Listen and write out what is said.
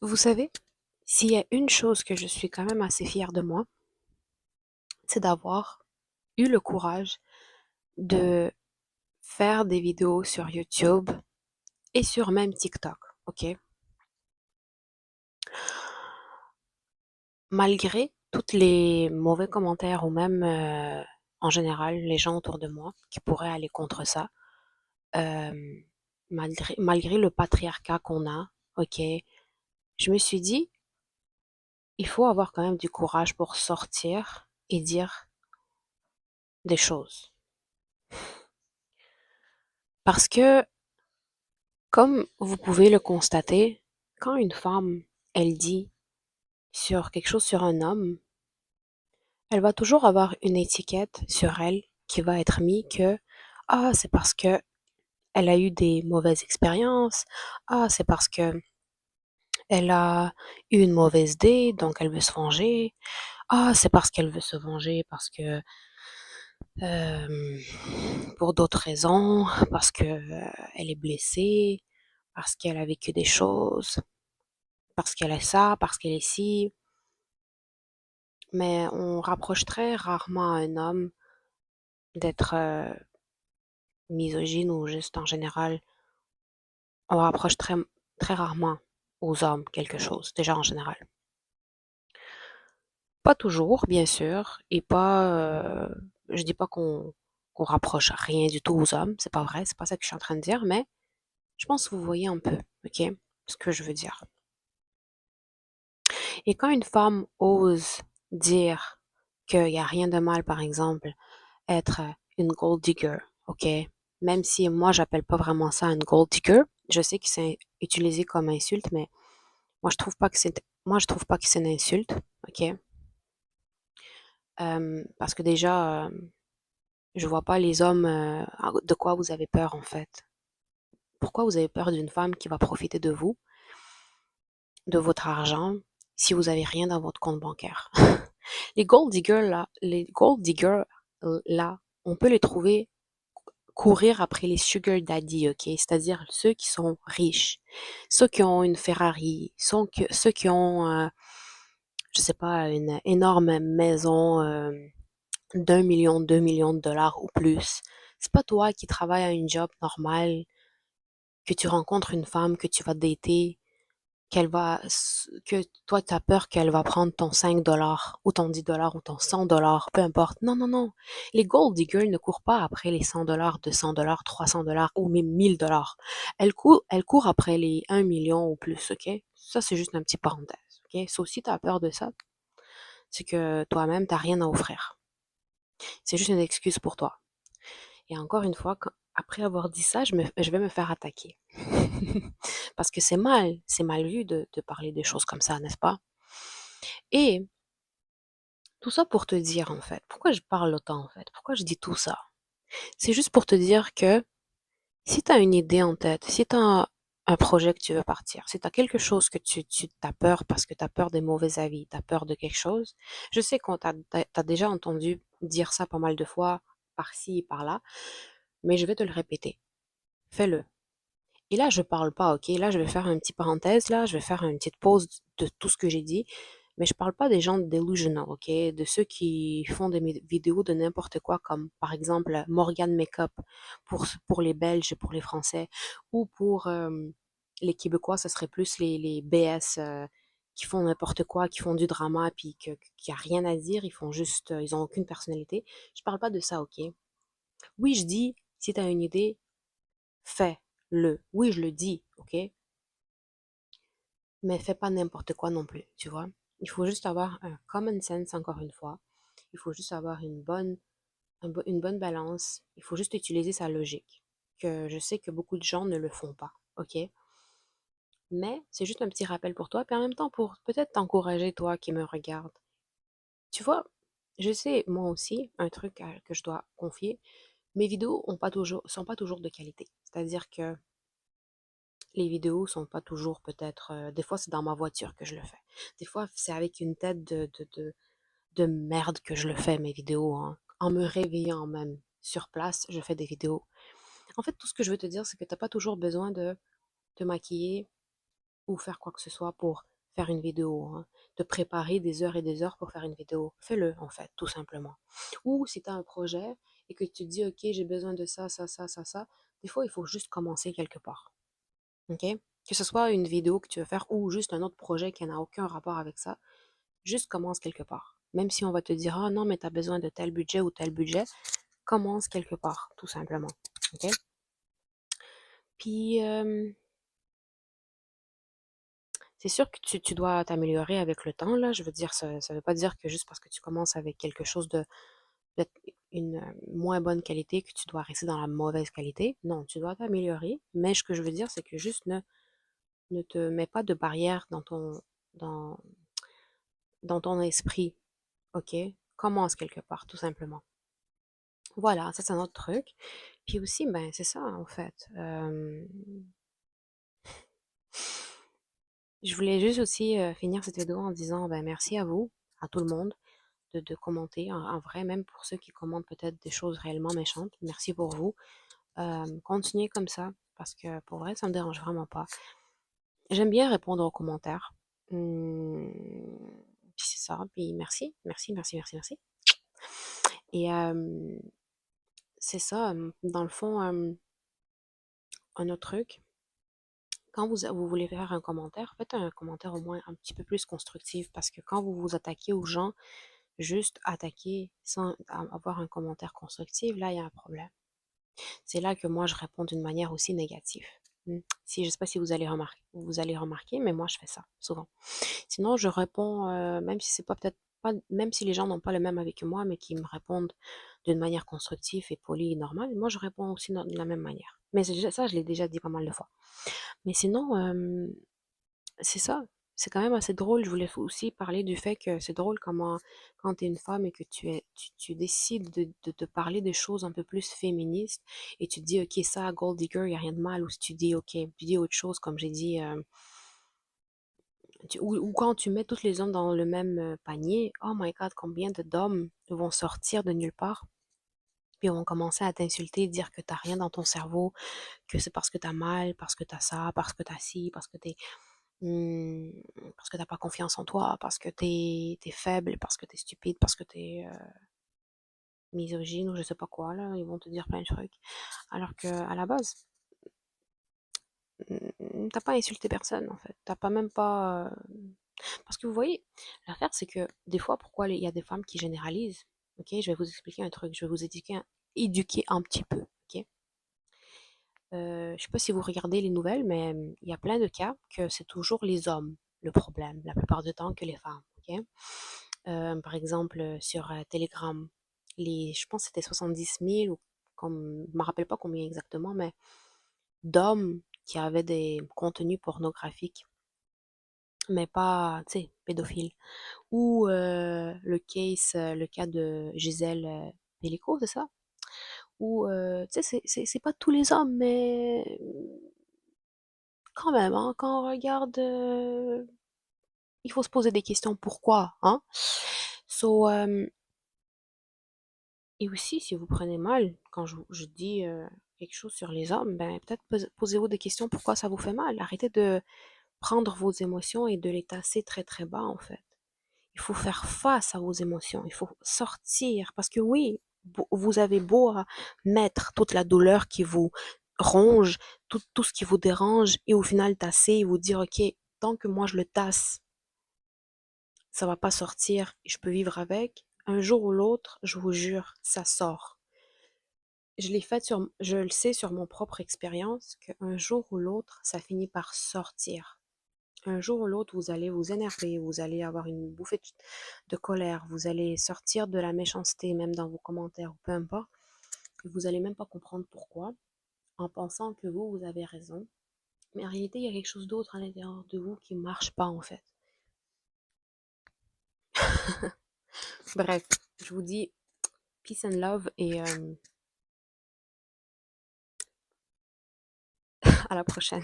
Vous savez, s'il y a une chose que je suis quand même assez fière de moi, c'est d'avoir eu le courage de faire des vidéos sur YouTube et sur même TikTok, ok? Malgré tous les mauvais commentaires ou même en général les gens autour de moi qui pourraient aller contre ça, euh, malgré le patriarcat qu'on a, ok, je me suis dit, il faut avoir quand même du courage pour sortir et dire des choses. Parce que comme vous pouvez le constater, quand une femme, elle dit sur quelque chose sur un homme, elle va toujours avoir une étiquette sur elle qui va être mise que ah, c'est parce que elle a eu des mauvaises expériences, ah, c'est parce que elle a eu une mauvaise idée, donc elle veut se venger, ah, c'est parce qu'elle veut se venger parce que euh, pour d'autres raisons, parce que elle est blessée, parce qu'elle a vécu des choses, parce qu'elle est ça, parce qu'elle est ci. Mais on rapproche très rarement un homme d'être misogyne ou juste en général, on rapproche très rarement aux hommes quelque chose, déjà en général. Pas toujours, bien sûr, et pas, je dis pas qu'on rapproche rien du tout aux hommes, c'est pas vrai, c'est pas ça que je suis en train de dire, mais je pense que vous voyez un peu, ok, ce que je veux dire. Et quand une femme ose dire qu'il y a rien de mal, par exemple, être une gold digger, ok? Même si moi, j'appelle pas vraiment ça une gold digger, je sais que c'est utilisé comme insulte, mais moi, je trouve pas que c'est une insulte, ok? Parce que déjà, je vois pas les hommes, de quoi vous avez peur, en fait. Pourquoi vous avez peur d'une femme qui va profiter de vous, de votre argent, si vous avez rien dans votre compte bancaire? Les gold diggers, là, on peut les trouver courir après les sugar daddy, ok? C'est-à-dire ceux qui sont riches, ceux qui ont une Ferrari, ceux qui ont, je sais pas, une énorme maison d'1 million, 2 millions de dollars ou plus. C'est pas toi qui travailles à une job normale, que tu rencontres une femme que tu vas dater, que toi, tu as peur qu'elle va prendre ton 5 dollars, ou ton 10 dollars, ou ton 100 dollars, peu importe. Non, non, non. Les gold diggers ne courent pas après les 100 dollars, 200 dollars, 300 dollars, ou même 1000 dollars. Elles courent après les 1 million ou plus, ok? Ça, c'est juste un petit parenthèse, ok? Sauf si tu as peur de ça, c'est que toi-même, t'as rien à offrir. C'est juste une excuse pour toi. Et encore une fois, après avoir dit ça, je vais me faire attaquer. Parce que c'est mal vu de parler des choses comme ça, n'est-ce pas? Et tout ça pour te dire, en fait, pourquoi je parle autant, en fait? Pourquoi je dis tout ça? C'est juste pour te dire que si tu as une idée en tête, si tu as un projet que tu veux partir, si tu as quelque chose que tu as peur parce que tu as peur des mauvais avis, tu as peur de quelque chose, je sais qu'on t'as déjà entendu dire ça pas mal de fois, par-ci et par-là, mais je vais te le répéter. Fais-le. Et là, je parle pas, ok? Là, je vais faire une petite parenthèse, là, je vais faire une petite pause de tout ce que j'ai dit, mais je parle pas des gens delusional, ok? De ceux qui font des vidéos de n'importe quoi, comme par exemple Morgan Makeup pour les Belges et pour les Français, ou pour les Québécois, ce serait plus les BS qui font n'importe quoi, qui font du drama, puis qui a rien à dire, ils font juste, ils ont aucune personnalité. Je parle pas de ça, ok? Oui, je dis, si tu as une idée, fais-le. Oui, je le dis, ok? Mais fais pas n'importe quoi non plus, tu vois. Il faut juste avoir un common sense, encore une fois. Il faut juste avoir une bonne balance. Il faut juste utiliser sa logique. Que je sais que beaucoup de gens ne le font pas, ok? Mais c'est juste un petit rappel pour toi, puis en même temps pour peut-être t'encourager, toi qui me regardes. Tu vois, je sais, moi aussi, un truc que je dois confier, mes vidéos sont pas toujours de qualité. C'est-à-dire que les vidéos sont pas toujours peut-être, des fois c'est dans ma voiture que je le fais. Des fois c'est avec une tête de merde que je le fais, mes vidéos, hein. En me réveillant même sur place, je fais des vidéos. En fait, tout ce que je veux te dire, c'est que t'as pas toujours besoin de te maquiller ou faire quoi que ce soit pour faire une vidéo, hein. Te préparer des heures et des heures pour faire une vidéo. Fais-le, en fait, tout simplement. Ou si tu as un projet et que tu te dis, OK, j'ai besoin de ça, ça, ça, ça, ça, des fois, il faut juste commencer quelque part. OK? Que ce soit une vidéo que tu veux faire ou juste un autre projet qui n'a aucun rapport avec ça, juste commence quelque part. Même si on va te dire, ah non, mais tu as besoin de tel budget ou tel budget, commence quelque part, tout simplement. OK? Puis, c'est sûr que tu dois t'améliorer avec le temps, là. Je veux dire, ça ne veut pas dire que juste parce que tu commences avec quelque chose de une moins bonne qualité que tu dois rester dans la mauvaise qualité. Non, tu dois t'améliorer. Mais ce que je veux dire, c'est que juste ne te mets pas de barrière dans, dans ton esprit. OK? Commence quelque part, tout simplement. Voilà, ça c'est un autre truc. Puis aussi, ben, c'est ça, en fait. Je voulais juste aussi finir cette vidéo en disant ben, merci à vous, à tout le monde, de commenter. En vrai, même pour ceux qui commentent peut-être des choses réellement méchantes, merci pour vous. Continuez comme ça, parce que pour vrai, ça me dérange vraiment pas. J'aime bien répondre aux commentaires. Hum, Puis c'est ça, puis merci, merci, merci, merci, merci. Et c'est ça, dans le fond, un autre truc, quand vous voulez faire un commentaire, faites un commentaire au moins un petit peu plus constructif, parce que quand vous vous attaquez aux gens, juste attaquer sans avoir un commentaire constructif, là, il y a un problème. C'est là que moi, je réponds d'une manière aussi négative. Si, je ne sais pas si vous allez remarquer, mais moi, je fais ça souvent. Sinon, je réponds, même si c'est pas peut-être pas, même si les gens n'ont pas le même avis que moi, mais qui me répondent d'une manière constructive et polie et normale, moi, je réponds aussi de la même manière. Mais ça, je l'ai déjà dit pas mal de fois. Mais sinon, c'est ça. C'est quand même assez drôle. Je voulais aussi parler du fait que c'est drôle comment, quand tu es une femme et que tu décides de te parler de choses un peu plus féministes et tu te dis, OK, ça, Gold Digger, il n'y a rien de mal. Ou si tu dis, OK, tu dis autre chose, comme j'ai dit, ou quand tu mets tous les hommes dans le même panier, oh my God, combien d'hommes vont sortir de nulle part, puis vont commencer à t'insulter, dire que t'as rien dans ton cerveau, que c'est parce que t'as mal, parce que t'as ça, parce que t'as ci, hmm, parce que t'as pas confiance en toi, parce que t'es faible, parce que t'es stupide, parce que t'es misogyne ou je sais pas quoi, là, ils vont te dire plein de trucs. Alors que à la base, t'as pas insulté personne en fait. T'as pas même pas. Parce que vous voyez, l'affaire c'est que des fois, pourquoi il y a des femmes qui généralisent. Ok, je vais vous expliquer un truc, je vais vous éduquer un petit peu. Ok, je sais pas si vous regardez les nouvelles, mais il y a plein de cas que c'est toujours les hommes le problème, la plupart du temps que les femmes. Ok, par exemple sur Telegram, je pense que c'était 70 000 ou comme, je me rappelle pas combien exactement, mais d'hommes qui avaient des contenus pornographiques, mais pas, tu sais, pédophiles. Ou le cas de Gisèle Pellico, c'est ça? Ou, tu sais, c'est pas tous les hommes, mais quand même, hein, quand on regarde, il faut se poser des questions, pourquoi, hein? So, et aussi, si vous prenez mal, quand je dis quelque chose sur les hommes, ben peut-être posez-vous des questions, pourquoi ça vous fait mal? Arrêtez de prendre vos émotions et de les tasser très très bas, en fait. Il faut faire face à vos émotions, il faut sortir, parce que oui, vous avez beau à mettre toute la douleur qui vous ronge, tout ce qui vous dérange, et au final tasser et vous dire, ok, tant que moi je le tasse, ça va pas sortir, et je peux vivre avec, un jour ou l'autre, je vous jure, ça sort. Je le sais sur mon propre expérience, qu'un jour ou l'autre, ça finit par sortir. Un jour ou l'autre, vous allez vous énerver, vous allez avoir une bouffée de colère, vous allez sortir de la méchanceté, même dans vos commentaires, ou peu importe, et vous allez même pas comprendre pourquoi, en pensant que vous avez raison. Mais en réalité, il y a quelque chose d'autre à l'intérieur de vous qui marche pas, en fait. Bref, je vous dis peace and love et à la prochaine.